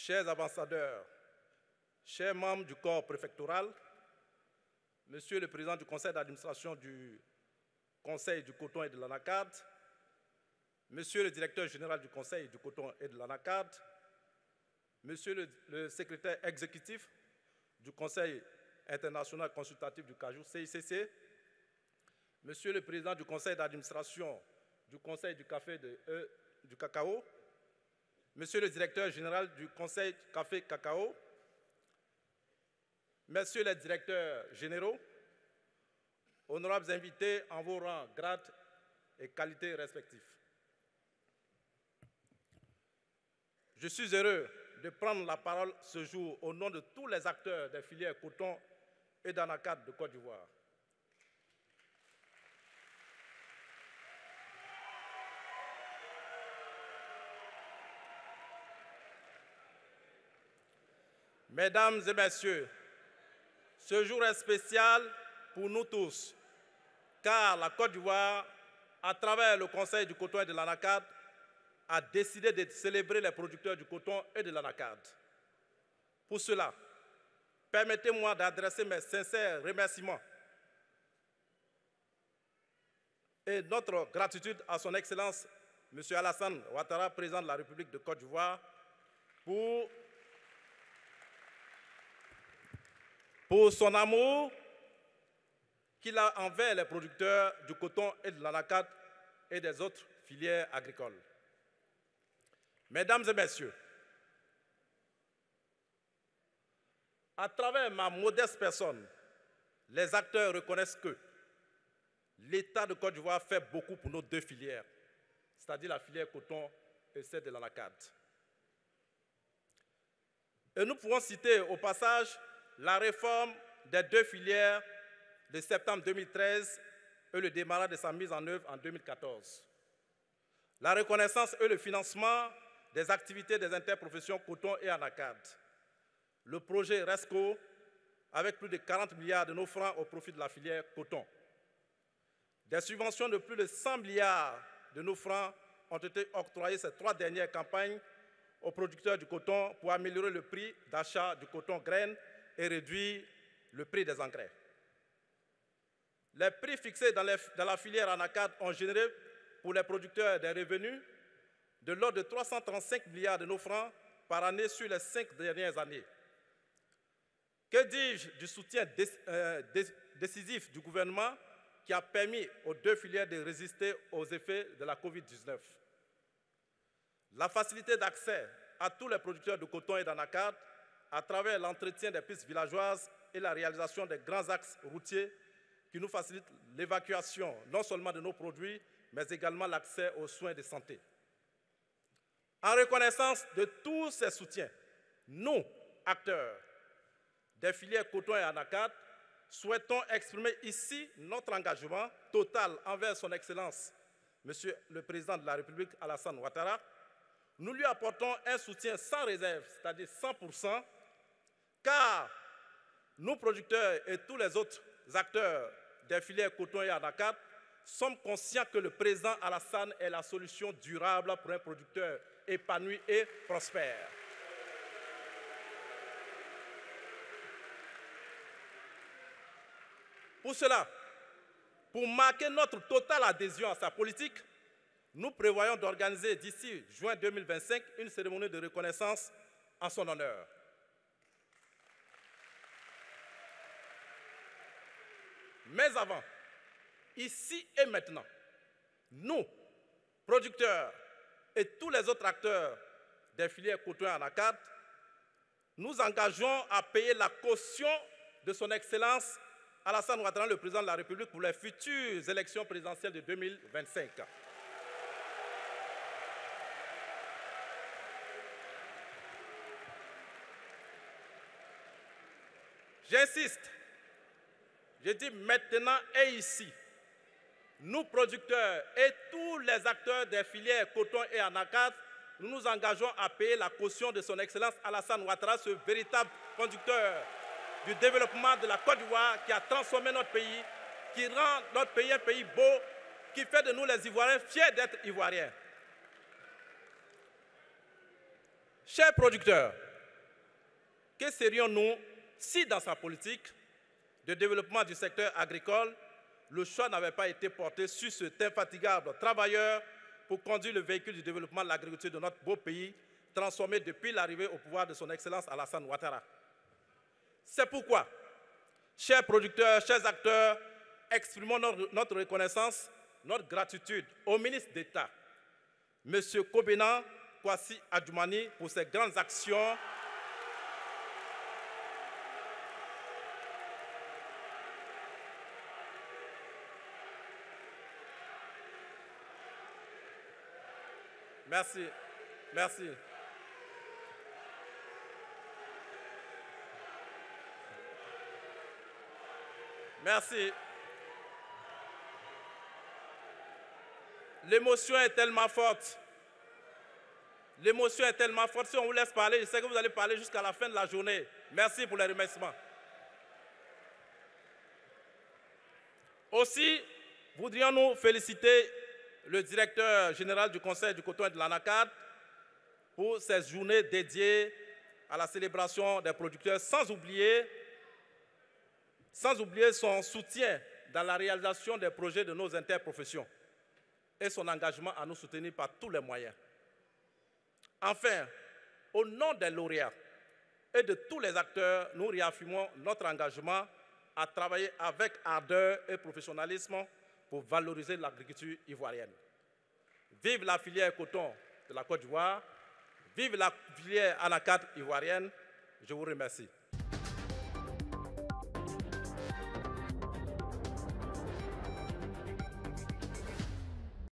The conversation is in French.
chers ambassadeurs, chers membres du corps préfectoral, Monsieur le Président du Conseil d'administration du Conseil du coton et de l'anacarde, Monsieur le Directeur général du Conseil du coton et de l'anacarde, Monsieur le Secrétaire exécutif du Conseil international consultatif du cajou, CICC, Monsieur le Président du Conseil d'administration du Conseil du café du cacao, Monsieur le Directeur général du Conseil café-cacao, Messieurs les directeurs généraux, honorables invités en vos rangs, grades et qualités respectifs. Je suis heureux de prendre la parole ce jour au nom de tous les acteurs des filières coton et d'anacarde de Côte d'Ivoire. Mesdames et messieurs, ce jour est spécial pour nous tous, car la Côte d'Ivoire, à travers le Conseil du coton et de l'anacarde, a décidé de célébrer les producteurs du coton et de l'anacarde. Pour cela, permettez-moi d'adresser mes sincères remerciements et notre gratitude à son Excellence, M. Alassane Ouattara, président de la République de Côte d'Ivoire, pour son amour qu'il a envers les producteurs du coton et de l'anacarde et des autres filières agricoles. Mesdames et messieurs, à travers ma modeste personne, les acteurs reconnaissent que l'État de Côte d'Ivoire fait beaucoup pour nos deux filières, c'est-à-dire la filière coton et celle de l'anacarde. Et nous pouvons citer au passage la réforme des deux filières de septembre 2013 et le démarrage de sa mise en œuvre en 2014. La reconnaissance et le financement des activités des interprofessions coton et anacarde. Le projet RESCO avec plus de 40 milliards de nos francs au profit de la filière coton. Des subventions de plus de 100 milliards de nos francs ont été octroyées ces 3 dernières campagnes aux producteurs du coton pour améliorer le prix d'achat du coton graines et réduire le prix des engrais. Les prix fixés dans la filière anacarde ont généré pour les producteurs des revenus de l'ordre de 335 milliards de nos francs par année sur les 5 dernières années. Que dis-je du soutien décisif du gouvernement qui a permis aux deux filières de résister aux effets de la Covid-19? La facilité d'accès à tous les producteurs de coton et d'anacarde à travers l'entretien des pistes villageoises et la réalisation des grands axes routiers qui nous facilitent l'évacuation non seulement de nos produits, mais également l'accès aux soins de santé. En reconnaissance de tous ces soutiens, nous, acteurs des filières coton et anacarde, souhaitons exprimer ici notre engagement total envers son Excellence, Monsieur le Président de la République, Alassane Ouattara. Nous lui apportons un soutien sans réserve, c'est-à-dire 100%, car nous, producteurs et tous les autres acteurs des filières coton et anacarde, sommes conscients que le président Alassane est la solution durable pour un producteur épanoui et prospère. Pour cela, pour marquer notre totale adhésion à sa politique, nous prévoyons d'organiser d'ici juin 2025 une cérémonie de reconnaissance en son honneur. Mais avant, ici et maintenant, nous, producteurs et tous les autres acteurs des filières coton et anacarde, nous engageons à payer la caution de son Excellence Alassane Ouattara, le Président de la République, pour les futures élections présidentielles de 2025. J'insiste, je dis maintenant et ici, nous producteurs et tous les acteurs des filières coton et anacarde, nous nous engageons à payer la caution de son Excellence Alassane Ouattara, ce véritable conducteur du développement de la Côte d'Ivoire qui a transformé notre pays, qui rend notre pays un pays beau, qui fait de nous les Ivoiriens fiers d'être Ivoiriens. Chers producteurs, que serions-nous si dans sa politique de développement du secteur agricole, le choix n'avait pas été porté sur cet infatigable travailleur pour conduire le véhicule du développement de l'agriculture de notre beau pays, transformé depuis l'arrivée au pouvoir de son Excellence Alassane Ouattara. C'est pourquoi, chers producteurs, chers acteurs, exprimons notre reconnaissance, notre gratitude au ministre d'État, M. Kobena Kwasi Adjoumani, pour ses grandes actions Merci. Merci. Merci. L'émotion est tellement forte. L'émotion est tellement forte. Si on vous laisse parler, je sais que vous allez parler jusqu'à la fin de la journée. Merci pour les remerciements. Aussi, voudrions-nous féliciter le directeur général du Conseil du coton et de l'anacarde pour ces journées dédiées à la célébration des producteurs, sans oublier son soutien dans la réalisation des projets de nos interprofessions et son engagement à nous soutenir par tous les moyens. Enfin, au nom des lauréats et de tous les acteurs, nous réaffirmons notre engagement à travailler avec ardeur et professionnalisme pour valoriser l'agriculture ivoirienne. Vive la filière coton de la Côte d'Ivoire, vive la filière anacarde ivoirienne. Je vous remercie.